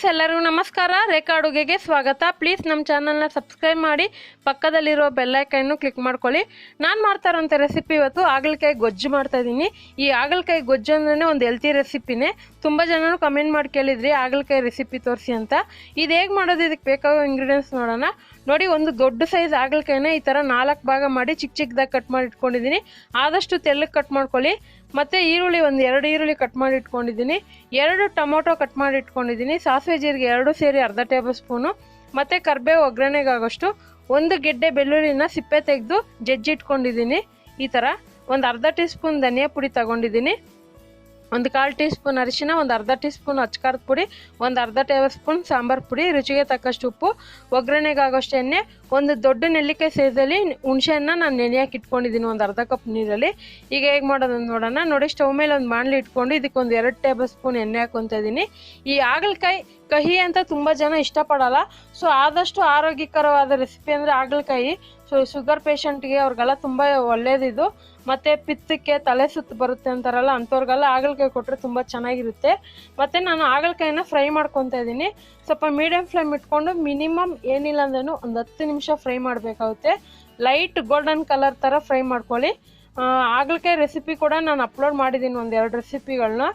Friends ಎಲ್ಲರಿಗೂ ನಮಸ್ಕಾರ. ರೇಖಾ ಅಡುಗೆಗೆ ಸ್ವಾಗತ. ಪ್ಲೀಸ್ ನಮ್ಮ ಚಾನಲ್ನ ಸಬ್ಸ್ಕ್ರೈಬ್ ಮಾಡಿ, ಪಕ್ಕದಲ್ಲಿರೋ ಬೆಲ್ ಐಕನ್ನು ಕ್ಲಿಕ್ ಮಾಡ್ಕೊಳ್ಳಿ. ನಾನು ಮಾಡ್ತಾ ಇರೋಂಥ ರೆಸಿಪಿ ಇವತ್ತು ಹಾಗಲಕಾಯಿ ಗೊಜ್ಜು ಮಾಡ್ತಾಯಿದ್ದೀನಿ. ಈ ಹಾಗಲಕಾಯಿ ಗೊಜ್ಜು ಅಂದ್ರೆ ಒಂದು ಹೆಲ್ತಿ ರೆಸಿಪಿನೇ. ತುಂಬ ಜನರು ಕಮೆಂಟ್ ಮಾಡಿ ಕೇಳಿದ್ರಿ ಹಾಗಲಕಾಯಿ ರೆಸಿಪಿ ತೋರಿಸಿ ಅಂತ. ಇದು ಹೇಗೆ ಮಾಡೋದು, ಇದಕ್ಕೆ ಬೇಕಾಗೋ ಇಂಗ್ರೀಡಿಯೆಂಟ್ಸ್ ನೋಡೋಣ. ನೋಡಿ, ಒಂದು ದೊಡ್ಡ ಸೈಜ್ ಹಾಗಲಕಾಯಿನ ಈ ಥರ 4 ಭಾಗ ಮಾಡಿ ಚಿಕ್ಕ ಚಿಕ್ಕದಾಗಿ ಕಟ್ ಮಾಡಿ ಇಟ್ಕೊಂಡಿದ್ದೀನಿ. ಆದಷ್ಟು ತೆಳ್ಳಗೆ ಕಟ್ ಮಾಡ್ಕೊಳ್ಳಿ. ಮತ್ತು ಈರುಳ್ಳಿ ಒಂದು 2 ಈರುಳ್ಳಿ ಕಟ್ ಮಾಡಿ ಇಟ್ಕೊಂಡಿದ್ದೀನಿ. 2 ಟೊಮೊಟೊ ಕಟ್ ಮಾಡಿ ಇಟ್ಕೊಂಡಿದ್ದೀನಿ. ಸಾಸಿವೆ ಜೀರಿಗೆ 2 ಸೇರಿ ಅರ್ಧ ಟೇಬಲ್ ಸ್ಪೂನು. ಮತ್ತು ಕರಿಬೇವು ಒಗ್ಗರಣೆಗಾಗೋಷ್ಟು. 1 ಗೆಡ್ಡೆ ಬೆಳ್ಳುಳ್ಳಿನ ಸಿಪ್ಪೆ ತೆಗೆದು ಜಜ್ಜಿ ಇಟ್ಕೊಂಡಿದ್ದೀನಿ. ಈ ಥರ ಒಂದು ಅರ್ಧ ಟೀ ಸ್ಪೂನ್ ಧನಿಯಾ ಪುಡಿ ತಗೊಂಡಿದ್ದೀನಿ. 1/4 ಟೀ ಸ್ಪೂನ್ ಅರಿಶಿನ, ಒಂದು ಅರ್ಧ ಟೀ ಸ್ಪೂನ್ ಅಚ್ಕಾರದ ಪುಡಿ, ಒಂದು ಅರ್ಧ ಟೇಬಲ್ ಸ್ಪೂನ್ ಸಾಂಬಾರು ಪುಡಿ, ರುಚಿಗೆ ತಕ್ಕಷ್ಟು ಉಪ್ಪು, ಒಗ್ಗರಣೆಗಾಗೋಷ್ಟು ಎಣ್ಣೆ, ಒಂದು ದೊಡ್ಡ ನೆಲ್ಲಿಕಾಯಿ ಸೈಜಲ್ಲಿ ಹುಣಸೆಹಣ್ಣು ನಾನು ನೆನೆಯಾಗಿ ಇಟ್ಕೊಂಡಿದ್ದೀನಿ ಒಂದು ಅರ್ಧ ಕಪ್ ನೀರಲ್ಲಿ. ಈಗ ಹೇಗೆ ಮಾಡೋದನ್ನು ನೋಡೋಣ. ನೋಡಿ, ಸ್ಟವ್ ಮೇಲೆ ಒಂದು ಬಾಣಲಿ ಇಟ್ಕೊಂಡು ಇದಕ್ಕೊಂದು 2 ಟೇಬಲ್ ಸ್ಪೂನ್ ಎಣ್ಣೆ ಹಾಕ್ಕೊತಾ ಇದ್ದೀನಿ. ಈ ಹಾಗಲಕಾಯಿ ಕಹಿ ಅಂತ ತುಂಬ ಜನ ಇಷ್ಟಪಡಲ್ಲ. ಸೊ ಆದಷ್ಟು ಆರೋಗ್ಯಕರವಾದ ರೆಸಿಪಿ ಅಂದರೆ ಹಾಗಲಕಾಯಿ. ಸೊ ಶುಗರ್ ಪೇಷಂಟ್ಗೆ ಅವ್ರಿಗೆಲ್ಲ ತುಂಬ ಒಳ್ಳೇದಿದು. ಮತ್ತು ಪಿತ್ತಕ್ಕೆ, ತಲೆ ಸುತ್ತು ಬರುತ್ತೆ ಅಂತಾರಲ್ಲ, ಅಂಥವ್ರಿಗೆಲ್ಲ ಹಾಗಲಕಾಯಿ ಕೊಟ್ಟರೆ ತುಂಬ ಚೆನ್ನಾಗಿರುತ್ತೆ. ಮತ್ತು ನಾನು ಹಾಗಲಕಾಯಿನ ಫ್ರೈ ಮಾಡ್ಕೊತಾ ಇದ್ದೀನಿ. ಸ್ವಲ್ಪ ಮೀಡಿಯಮ್ ಫ್ಲೇಮ್ ಇಟ್ಕೊಂಡು ಮಿನಿಮಮ್ ಏನಿಲ್ಲ ಅಂದ್ರೂ ಒಂದು 10 ನಿಮಿಷ ಫ್ರೈ ಮಾಡಬೇಕಾಗುತ್ತೆ. ಲೈಟ್ ಗೋಲ್ಡನ್ ಕಲರ್ ಥರ ಫ್ರೈ ಮಾಡ್ಕೊಳ್ಳಿ. ಹಾಗಲಕಾಯಿ ರೆಸಿಪಿ ಕೂಡ ನಾನು ಅಪ್ಲೋಡ್ ಮಾಡಿದ್ದೀನಿ, ಒಂದು 2 ರೆಸಿಪಿಗಳನ್ನ.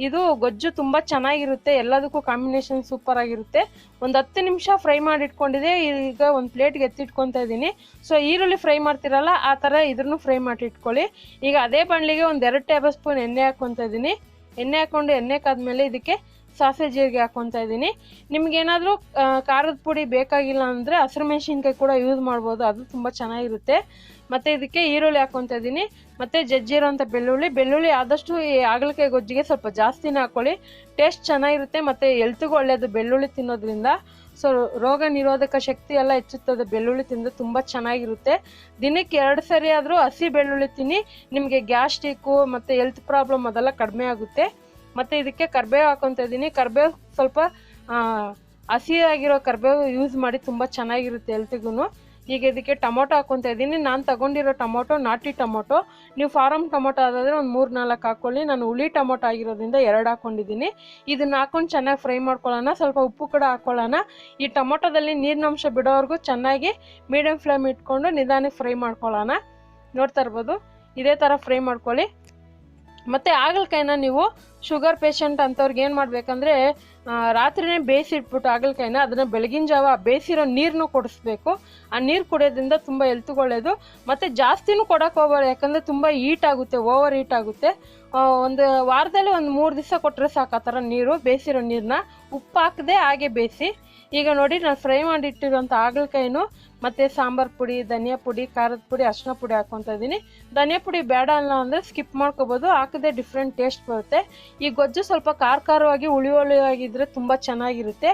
ಇದು ಗೊಜ್ಜು ತುಂಬ ಚೆನ್ನಾಗಿರುತ್ತೆ, ಎಲ್ಲದಕ್ಕೂ ಕಾಂಬಿನೇಷನ್ ಸೂಪರ್ ಆಗಿರುತ್ತೆ. ಒಂದು 10 ನಿಮಿಷ ಫ್ರೈ ಮಾಡಿ ಇಟ್ಕೊಂಡಿದೆ. ಈಗ ಒಂದು ಪ್ಲೇಟ್ಗೆ ಎತ್ತಿಟ್ಕೊತಾ ಇದ್ದೀನಿ. ಸೊ ಈರುಳ್ಳಿ ಫ್ರೈ ಮಾಡ್ತಿರಲ್ಲ ಆ ಥರ ಇದ್ರೂ ಫ್ರೈ ಮಾಡಿ ಇಟ್ಕೊಳ್ಳಿ. ಈಗ ಅದೇ ಬಾಣಲಿಗೆ ಒಂದು 2 ಟೇಬಲ್ ಸ್ಪೂನ್ ಎಣ್ಣೆ ಹಾಕ್ಕೊತಾ ಇದ್ದೀನಿ. ಎಣ್ಣೆ ಹಾಕ್ಕೊಂಡು ಎಣ್ಣೆ ಕಾದ್ಮೇಲೆ ಇದಕ್ಕೆ ಸಾಸಿವೆ ಜೀರಿಗೆ ಹಾಕ್ಕೊತಾ ಇದ್ದೀನಿ. ನಿಮ್ಗೇನಾದರೂ ಖಾರದ ಪುಡಿ ಬೇಕಾಗಿಲ್ಲ ಅಂದರೆ ಹಸಿರು ಮೆಣಸಿನ್ಕಾಯಿ ಕೂಡ ಯೂಸ್ ಮಾಡ್ಬೋದು, ಅದು ತುಂಬ ಚೆನ್ನಾಗಿರುತ್ತೆ. ಮತ್ತು ಇದಕ್ಕೆ ಈರುಳ್ಳಿ ಹಾಕ್ಕೊತಾ ಇದ್ದೀನಿ. ಮತ್ತು ಜಜ್ಜಿರೋಂಥ ಬೆಳ್ಳುಳ್ಳಿ ಆದಷ್ಟು ಈ ಹಾಗಲಕಾಯಿ ಗೊಜ್ಜಿಗೆ ಸ್ವಲ್ಪ ಜಾಸ್ತಿನೇ ಹಾಕ್ಕೊಳ್ಳಿ. ಟೇಸ್ಟ್ ಚೆನ್ನಾಗಿರುತ್ತೆ ಮತ್ತು ಹೆಲ್ತ್ಗೂ ಒಳ್ಳೆಯದು ಬೆಳ್ಳುಳ್ಳಿ ತಿನ್ನೋದ್ರಿಂದ. ಸೊ ರೋಗ ನಿರೋಧಕ ಶಕ್ತಿ ಎಲ್ಲ ಹೆಚ್ಚುತ್ತದೆ ಬೆಳ್ಳುಳ್ಳಿ ತಿಂದರೆ, ತುಂಬ ಚೆನ್ನಾಗಿರುತ್ತೆ. ದಿನಕ್ಕೆ 2 ಸರಿ ಆದರೂ ಹಸಿ ಬೆಳ್ಳುಳ್ಳಿ ತಿನ್ನಿ, ನಿಮಗೆ ಗ್ಯಾಸ್ಟ್ರಿಕ್ಕು ಮತ್ತು ಹೆಲ್ತ್ ಪ್ರಾಬ್ಲಮ್ ಅದೆಲ್ಲ ಕಡಿಮೆ ಆಗುತ್ತೆ. ಮತ್ತು ಇದಕ್ಕೆ ಕರಿಬೇವು ಹಾಕ್ಕೊತಾ ಇದ್ದೀನಿ. ಕರಿಬೇವು ಸ್ವಲ್ಪ ಹಸಿಯಾಗಿರೋ ಕರಿಬೇವು ಯೂಸ್ ಮಾಡಿ, ತುಂಬ ಚೆನ್ನಾಗಿರುತ್ತೆ ಹೆಲ್ತಿಗೂ. ಈಗ ಇದಕ್ಕೆ ಟೊಮೊಟೊ ಹಾಕ್ಕೊತಾ ಇದ್ದೀನಿ. ನಾನು ತಗೊಂಡಿರೋ ಟೊಮೊಟೊ ನಾಟಿ ಟೊಮೊಟೊ. ನೀವು ಫಾರಮ್ ಟೊಮೊಟೊ ಆದಾದರೆ ಒಂದು 3-4 ಹಾಕ್ಕೊಳ್ಳಿ. ನಾನು ಹುಳಿ ಟೊಮೊಟೊ ಆಗಿರೋದ್ರಿಂದ 2 ಹಾಕ್ಕೊಂಡಿದ್ದೀನಿ. ಇದನ್ನು ಹಾಕ್ಕೊಂಡು ಚೆನ್ನಾಗಿ ಫ್ರೈ ಮಾಡ್ಕೊಳ್ಳೋಣ. ಸ್ವಲ್ಪ ಉಪ್ಪು ಕೂಡ ಹಾಕ್ಕೊಳ್ಳೋಣ. ಈ ಟೊಮೊಟೊದಲ್ಲಿ ನೀರಿನಂಶ ಬಿಡೋವರೆಗೂ ಚೆನ್ನಾಗಿ ಮೀಡಿಯಮ್ ಫ್ಲೇಮ್ ಇಟ್ಕೊಂಡು ನಿಧಾನಕ್ಕೆ ಫ್ರೈ ಮಾಡ್ಕೊಳ್ಳೋಣ. ನೋಡ್ತಾ ಇರ್ಬೋದು, ಇದೇ ಥರ ಫ್ರೈ ಮಾಡ್ಕೊಳ್ಳಿ. ಮತ್ತು ಹಾಗಲಕಾಯಿನ ನೀವು ಶುಗರ್ ಪೇಷಂಟ್ ಅಂಥವ್ರಿಗೆ ಏನು ಮಾಡಬೇಕಂದ್ರೆ, ರಾತ್ರಿನೇ ಬೇಯಿಸಿಟ್ಬಿಟ್ಟು ಹಾಗಲಕಾಯಿನ ಅದನ್ನು ಬೆಳಗಿನ ಜಾವ ಬೇಯಿಸಿರೋ ನೀರನ್ನು ಕೊಡಿಸ್ಬೇಕು. ಆ ನೀರು ಕುಡಿಯೋದ್ರಿಂದ ತುಂಬ ಹೆಲ್ತ್ಗೆ ಒಳ್ಳೆಯದು. ಮತ್ತು ಜಾಸ್ತಿನೂ ಕೊಡೋಕೆ ಹೋಗಬಾರ್ದು, ಯಾಕಂದರೆ ತುಂಬ ಹೀಟ್ ಆಗುತ್ತೆ, ಓವರ್ ಹೀಟ್ ಆಗುತ್ತೆ. ಒಂದು ವಾರದಲ್ಲಿ ಒಂದು 3 ದಿವಸ ಕೊಟ್ಟರೆ ಸಾಕು ಆ ಥರ ನೀರು, ಬೇಯಿಸಿರೋ ನೀರನ್ನ ಉಪ್ಪು ಹಾಕದೆ ಹಾಗೆ ಬೇಯಿಸಿ. ಈಗ ನೋಡಿ, ನಾನು ಫ್ರೈ ಮಾಡಿಟ್ಟಿರೋಂಥ ಹಾಗಲಕಾಯಿನೂ ಮತ್ತು ಸಾಂಬಾರು ಪುಡಿ, ಧನಿಯಾ ಪುಡಿ, ಖಾರದ ಪುಡಿ, ಅರಿಶಿನ ಪುಡಿ ಹಾಕ್ಕೊತಾ ಇದ್ದೀನಿ. ಧನಿಯಾ ಪುಡಿ ಬೇಡ ಅಲ್ಲ ಅಂದರೆ ಸ್ಕಿಪ್ ಮಾಡ್ಕೋಬೋದು, ಹಾಕದೆ ಡಿಫ್ರೆಂಟ್ ಟೇಸ್ಟ್ ಬರುತ್ತೆ. ಈ ಗೊಜ್ಜು ಸ್ವಲ್ಪ ಖಾರವಾಗಿ ಹುಳಿಯಾಗಿದ್ದರೆ ತುಂಬ ಚೆನ್ನಾಗಿರುತ್ತೆ.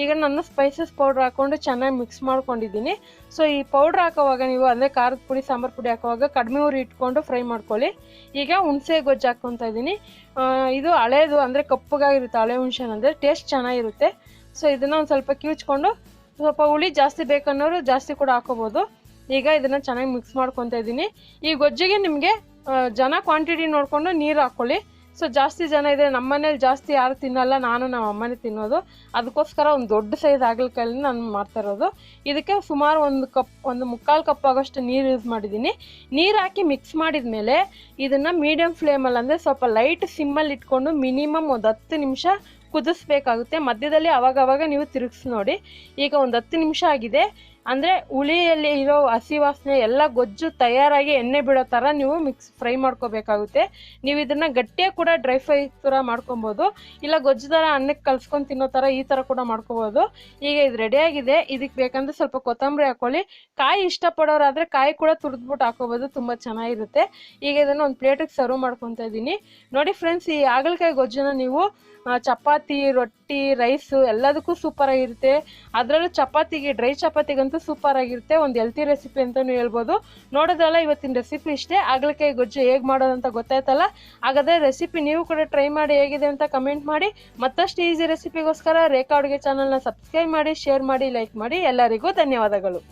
ಈಗ ನಾನು ಸ್ಪೈಸಸ್ ಪೌಡ್ರ್ ಹಾಕ್ಕೊಂಡು ಚೆನ್ನಾಗಿ ಮಿಕ್ಸ್ ಮಾಡ್ಕೊಂಡಿದ್ದೀನಿ. ಸೊ ಈ ಪೌಡ್ರ್ ಹಾಕೋವಾಗ ನೀವು ಅಂದರೆ ಖಾರದ ಪುಡಿ, ಸಾಂಬಾರು ಪುಡಿ ಹಾಕೋವಾಗ ಕಡಿಮೆ ಉರಿ ಇಟ್ಕೊಂಡು ಫ್ರೈ ಮಾಡ್ಕೊಳ್ಳಿ. ಈಗ ಹುಣಸೆ ಗೊಜ್ಜು ಹಾಕ್ಕೊತಾ ಇದ್ದೀನಿ. ಇದು ಹಳೇದು ಅಂದರೆ ಕಪ್ಪಗಾಗಿರುತ್ತೆ, ಹಳೆ ಹುಣಸೆ ಅಂದರೆ ಟೇಸ್ಟ್ ಚೆನ್ನಾಗಿರುತ್ತೆ. ಸೊ ಇದನ್ನು ಒಂದು ಸ್ವಲ್ಪ ಕಿವುಚ್ಕೊಂಡು, ಸ್ವಲ್ಪ ಹುಳಿ ಜಾಸ್ತಿ ಬೇಕನ್ನೋರು ಜಾಸ್ತಿ ಕೂಡ ಹಾಕೋಬೋದು. ಈಗ ಇದನ್ನು ಚೆನ್ನಾಗಿ ಮಿಕ್ಸ್ ಮಾಡ್ಕೊತಾ ಇದ್ದೀನಿ. ಈ ಗೊಜ್ಜಿಗೆ ನಿಮಗೆ ಜನ ಕ್ವಾಂಟಿಟಿ ನೋಡಿಕೊಂಡು ನೀರು ಹಾಕ್ಕೊಳ್ಳಿ. ಸೊ ಜಾಸ್ತಿ ಜನ ಇದ್ದರೆ, ನಮ್ಮ ಮನೇಲಿ ಜಾಸ್ತಿ ಯಾರು ತಿನ್ನಲ್ಲ, ನಾನು ನಮ್ಮ ಅಮ್ಮನೇ ತಿನ್ನೋದು. ಅದಕ್ಕೋಸ್ಕರ ಒಂದು ದೊಡ್ಡ ಸೈಜ್ ಹಾಗಲಕಾಯಲ್ಲಿ ನಾನು ಮಾಡ್ತಾ ಇರೋದು. ಇದಕ್ಕೆ ಸುಮಾರು 1/4 ಕಪ್ ಆಗೋಷ್ಟು ನೀರು ಯೂಸ್ ಮಾಡಿದ್ದೀನಿ. ನೀರು ಹಾಕಿ ಮಿಕ್ಸ್ ಮಾಡಿದ ಮೇಲೆ ಇದನ್ನು ಮೀಡಿಯಮ್ ಫ್ಲೇಮಲ್ಲಿ ಅಂದರೆ ಸ್ವಲ್ಪ ಲೈಟ್ ಸಿಮ್ಮಲ್ಲಿ ಇಟ್ಕೊಂಡು ಮಿನಿಮಮ್ ಒಂದು 10 ನಿಮಿಷ ಕುದಿಸ್ಬೇಕಾಗುತ್ತೆ. ಮಧ್ಯದಲ್ಲಿ ಅವಾಗವಾಗ ನೀವು ತಿರುಗಿಸಿ ನೋಡಿ. ಈಗ ಒಂದು 10 ನಿಮಿಷ ಆಗಿದೆ. ಅಂದರೆ ಹುಳಿಯಲ್ಲಿ ಇರೋ ಹಸಿ ವಾಸನೆ ಎಲ್ಲ ಗೊಜ್ಜು ತಯಾರಾಗಿ ಎಣ್ಣೆ ಬಿಡೋ ಥರ ನೀವು ಫ್ರೈ ಮಾಡ್ಕೋಬೇಕಾಗುತ್ತೆ. ನೀವು ಇದನ್ನು ಗಟ್ಟಿಯಾಗಿ ಕೂಡ ಡ್ರೈ ಫ್ರೈ ಥರ ಮಾಡ್ಕೊಬೋದು, ಇಲ್ಲ ಗೊಜ್ಜು ಥರ ಅನ್ನಕ್ಕೆ ಕಲ್ಸ್ಕೊಂಡು ತಿನ್ನೋ ಥರ ಈ ಥರ ಕೂಡ ಮಾಡ್ಕೋಬೋದು. ಈಗ ಇದು ರೆಡಿಯಾಗಿದೆ. ಇದಕ್ಕೆ ಬೇಕಂದರೆ ಸ್ವಲ್ಪ ಕೊತ್ತಂಬರಿ ಹಾಕ್ಕೊಳ್ಳಿ. ಕಾಯಿ ಇಷ್ಟಪಡೋರಾದರೆ ಕಾಯಿ ಕೂಡ ತುರಿದ್ಬಿಟ್ಟು ಹಾಕೋಬೋದು, ತುಂಬ ಚೆನ್ನಾಗಿರುತ್ತೆ. ಈಗ ಇದನ್ನು ಒಂದು ಪ್ಲೇಟಿಗೆ ಸರ್ವ್ ಮಾಡ್ಕೊತಾ ಇದ್ದೀನಿ. ನೋಡಿ ಫ್ರೆಂಡ್ಸ್, ಈ ಹಾಗಲಕಾಯಿ ಗೊಜ್ಜನ್ನ ನೀವು ಚಪಾತಿ, ರೊಟ್ಟಿ, ರೈಸು ಎಲ್ಲದಕ್ಕೂ ಸೂಪರಾಗಿರುತ್ತೆ. ಅದರಲ್ಲೂ ಚಪಾತಿಗೆ, ಡ್ರೈ ಚಪಾತಿಗಂತೂ ಸೂಪರಾಗಿರುತ್ತೆ. ಒಂದು ಹೆಲ್ತಿ ರೆಸಿಪಿ ಅಂತಲೂ ಹೇಳ್ಬೋದು. ನೋಡೋದಲ್ಲ, ಇವತ್ತಿನ ರೆಸಿಪಿ ಇಷ್ಟೇ. ಹಾಗಲಕಾಯಿ ಗೊಜ್ಜು ಹೇಗೆ ಮಾಡೋದಂತ ಗೊತ್ತಾಯ್ತಲ್ಲ. ಹಾಗಾದರೆ ರೆಸಿಪಿ ನೀವು ಕೂಡ ಟ್ರೈ ಮಾಡಿ ಹೇಗಿದೆ ಅಂತ ಕಮೆಂಟ್ ಮಾಡಿ. ಮತ್ತಷ್ಟು ಈಸಿ ರೆಸಿಪಿಗೋಸ್ಕರ ರೇಖಾ ಅಡುಗೆ ಚಾನಲ್ನ ಸಬ್ಸ್ಕ್ರೈಬ್ ಮಾಡಿ, ಶೇರ್ ಮಾಡಿ, ಲೈಕ್ ಮಾಡಿ. ಎಲ್ಲರಿಗೂ ಧನ್ಯವಾದಗಳು.